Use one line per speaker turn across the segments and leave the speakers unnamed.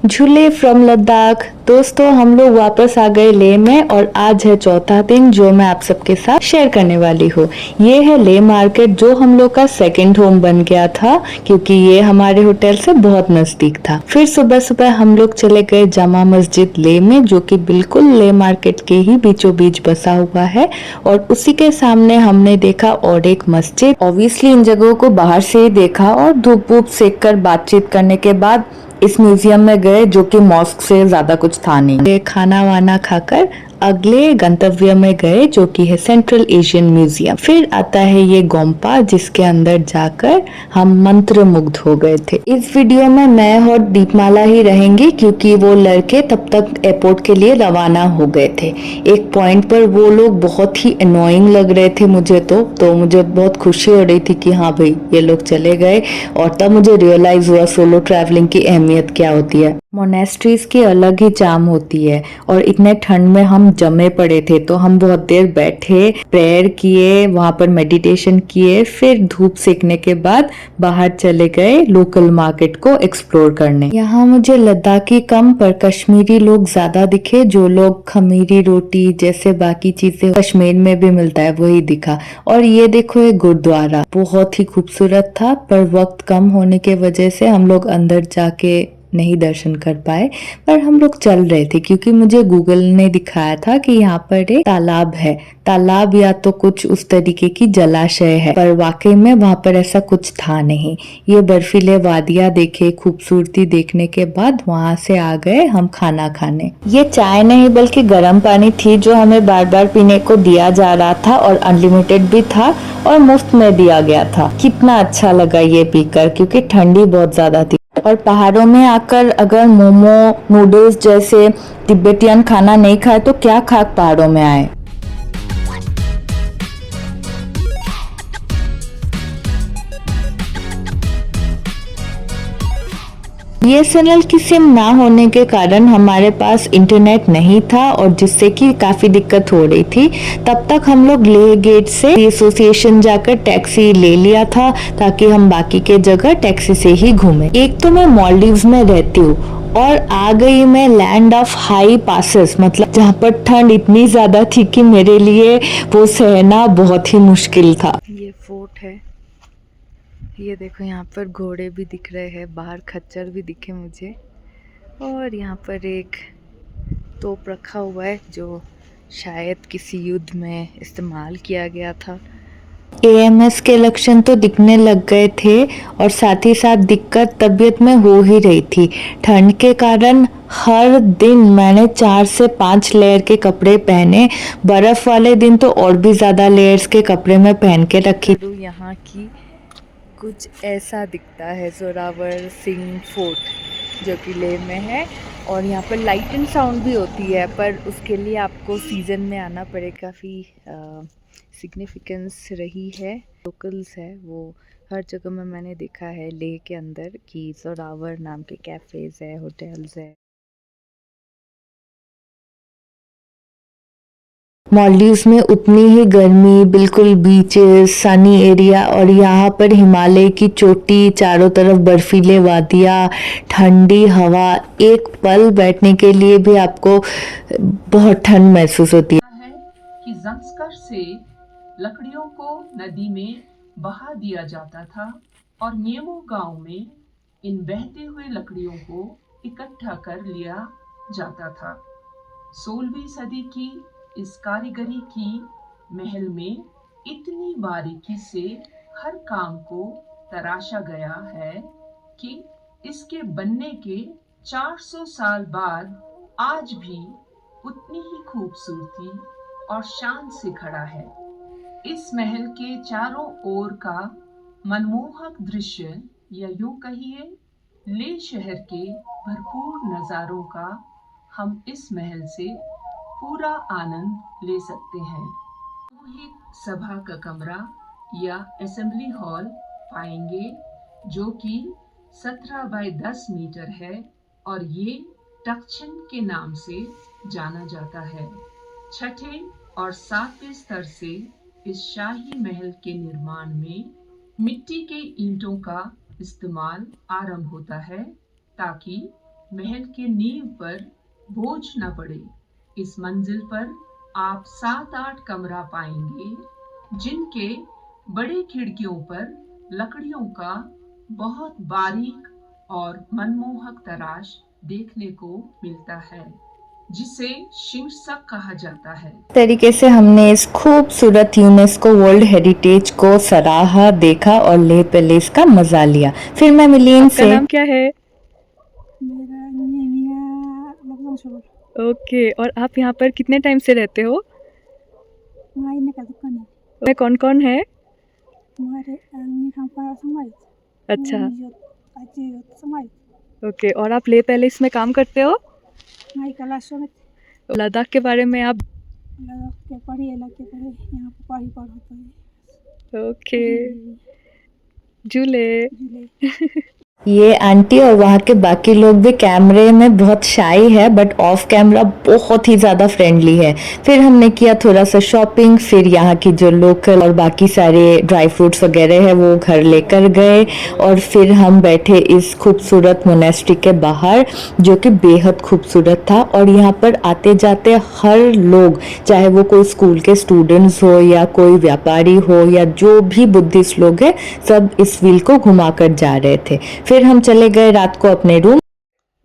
झूले फ्रॉम लद्दाख। दोस्तों, हम लोग वापस आ गए लेह में और आज है चौथा दिन जो मैं आप सबके साथ शेयर करने वाली हूँ। ये है लेह मार्केट जो हम लोग का सेकंड होम बन गया था क्योंकि ये हमारे होटल से बहुत नजदीक था। फिर सुबह सुबह हम लोग चले गए जामा मस्जिद लेह में जो कि बिल्कुल लेह मार्केट के ही बीचों बीच बसा हुआ है और उसी के सामने हमने देखा और एक मस्जिद। ऑब्वियसली इन जगहों को बाहर से ही देखा और धूप वूप सेक कर बातचीत करने के बाद इस म्यूजियम में गए जो कि मॉस्क से ज्यादा कुछ था नहीं। ये खाना वाना खाकर अगले गंतव्य में गए जो कि है सेंट्रल एशियन म्यूजियम। फिर आता है ये गोम्पा जिसके अंदर जाकर हम मंत्र मुग्ध हो गए थे। इस वीडियो में मैं और दीपमाला ही रहेंगी क्योंकि वो लड़के तब तक एयरपोर्ट के लिए रवाना हो गए थे। एक पॉइंट पर वो लोग बहुत ही अनोइंग लग रहे थे मुझे तो मुझे बहुत खुशी हो रही थी कि हाँ भाई ये लोग चले गए और तब मुझे रियलाइज हुआ सोलो ट्रैवलिंग की अहमियत क्या होती है। मोनेस्ट्रीज की अलग ही चार्म होती है और इतने ठंड में हम जमे पड़े थे तो हम बहुत देर बैठे, प्रेयर किए, वहां पर मेडिटेशन किए, फिर धूप सेकने के बाद बाहर चले गए लोकल मार्केट को एक्सप्लोर करने। यहाँ मुझे लद्दाखी कम पर कश्मीरी लोग ज्यादा दिखे। जो लोग खमीरी रोटी जैसे बाकी चीजें कश्मीर में भी मिलता है वही दिखा। और ये देखो ये गुरुद्वारा बहुत ही खूबसूरत था पर वक्त कम होने के वजह से हम लोग अंदर जाके नहीं दर्शन कर पाए। पर हम लोग चल रहे थे क्योंकि मुझे गूगल ने दिखाया था कि यहाँ पर एक तालाब है। तालाब या तो कुछ उस तरीके की जलाशय है पर वाकई में वहां पर ऐसा कुछ था नहीं। ये बर्फीले वादियां देखे, खूबसूरती देखने के बाद वहां से आ गए हम खाना खाने। ये चाय नहीं बल्कि गर्म पानी थी जो हमें बार बार पीने को दिया जा रहा था और अनलिमिटेड भी था और मुफ्त में दिया गया था। कितना अच्छा लगा ये पीकर क्योंकि ठंडी बहुत ज्यादा थी। और पहाड़ों में आकर अगर मोमो, नूडल्स जैसे तिब्बतियन खाना नहीं खाए तो क्या खाक पहाड़ों में आए। बीएसएनएल की सिम ना होने के कारण हमारे पास इंटरनेट नहीं था और जिससे कि काफी दिक्कत हो रही थी। तब तक हम लोग लेह गेट से एसोसिएशन जाकर टैक्सी ले लिया था ताकि हम बाकी के जगह टैक्सी से ही घूमें। एक तो मैं मालदीव्स में रहती हूँ और आ गई मैं लैंड ऑफ हाई पासेस, मतलब जहाँ पर ठंड इतनी ज्यादा थी कि मेरे लिए वो सहना बहुत ही मुश्किल था। ये फोर्ट है, ये देखो यहाँ पर घोड़े भी दिख रहे हैं, बाहर खच्चर भी दिखे मुझे और यहाँ पर एक तोप रखा हुआ है जो शायद किसी युद्ध में इस्तेमाल किया गया था। एएमएस के लक्षण तो दिखने लग गए थे और साथ ही साथ दिक्कत तबीयत में हो ही रही थी। ठंड के कारण हर दिन मैंने 4 से 5 लेयर के कपड़े पहने। बर्फ वाले दिन तो और भी ज्यादा लेयर्स के कपड़े में पहन के रखी। यहाँ की कुछ ऐसा दिखता है जोरावर सिंह फोर्ट जो कि लेह में है और यहाँ पर लाइट एंड साउंड भी होती है पर उसके लिए आपको सीज़न में आना पड़ेगा। काफ़ी सिग्निफिकेंस रही है। लोकल्स है वो हर जगह में मैंने देखा है लेह के अंदर कि जोरावर नाम के कैफ़ेज़ है, होटल्स है। मालदीव्स में उतनी ही गर्मी, बिल्कुल बीचेस, सनी एरिया और यहाँ पर हिमालय की चोटी, चारों तरफ बर्फीले वादियाँ, ठंडी हवा। एक पल बैठने के लिए भी आपको बहुत ठंड महसूस होती है।
कि ज़ंस्कर से लकड़ियों को नदी में बहा दिया जाता था और न्येमो गांव में इन बहते हुए लकड़ियों को इकट्ठा कर लिया जाता था। 16वीं सदी की इस कारीगरी की महल में इतनी बारीकी से हर काम को तराशा गया है कि इसके बनने के 400 साल बाद आज भी उतनी ही खूबसूरती और शान से खड़ा है। इस महल के चारों ओर का मनमोहक दृश्य या यूं कहिए लेह शहर के भरपूर नज़ारों का हम इस महल से पूरा आनंद ले सकते हैं। सामूहिक सभा का कमरा या असेंबली हॉल पाएंगे जो कि 17 बाय 10 मीटर है और ये तक्षण के नाम से जाना जाता है। छठे और सातवें स्तर से इस शाही महल के निर्माण में मिट्टी के ईंटों का इस्तेमाल आरंभ होता है ताकि महल के नींव पर बोझ न पड़े। इस मंजिल पर आप 7-8 कमरा पाएंगे जिनके बड़े खिड़कियों पर लकड़ियों का बहुत बारीक और मनमोहक तराश देखने को मिलता है जिसे शीर्षक कहा जाता है।
इस तरीके से हमने इस खूबसूरत यूनेस्को वर्ल्ड हेरिटेज को सराहा, देखा और लेह पैलेस का मजा लिया। फिर मैं मिली इनसे।
नाम क्या है?
मेरा निया लगन शोर
ओके, और आप यहाँ पर कितने टाइम से रहते हो?
मायने का दुकान है
में कौन कौन है?
हमारे अंग हम पर समाज
अच्छा,
अच्छे समाज
ओके, और आप लेह पैलेस में काम करते हो?
माई क्लास में
लद्दाख के बारे में आप?
लगा के पढ़ी है लगे पढ़े यहाँ पर पढ़ी पढ़ होता है
ओके, झूले।
झूले
ये आंटी और वहाँ के बाकी लोग भी कैमरे में बहुत शाई है बट ऑफ कैमरा बहुत ही ज़्यादा फ्रेंडली है। फिर हमने किया थोड़ा सा शॉपिंग, फिर यहाँ की जो लोकल और बाकी सारे ड्राई फ्रूट्स वगैरह है वो घर लेकर गए और फिर हम बैठे इस खूबसूरत मोनेस्ट्री के बाहर जो कि बेहद खूबसूरत था। और यहाँ पर आते जाते हर लोग, चाहे वो कोई स्कूल के स्टूडेंट्स हो या कोई व्यापारी हो या जो भी बुद्धिस्ट लोग हैं, सब इस व्हील को घुमाकर जा रहे थे। फिर हम चले गए रात को अपने रूम।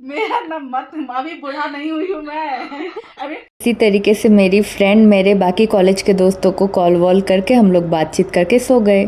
मेरा नाम मत अभी बूढ़ा नहीं हुई हूँ मैं अभी।
इसी तरीके से मेरी फ्रेंड मेरे बाकी कॉलेज के दोस्तों को कॉल वॉल करके हम लोग बातचीत करके सो गए।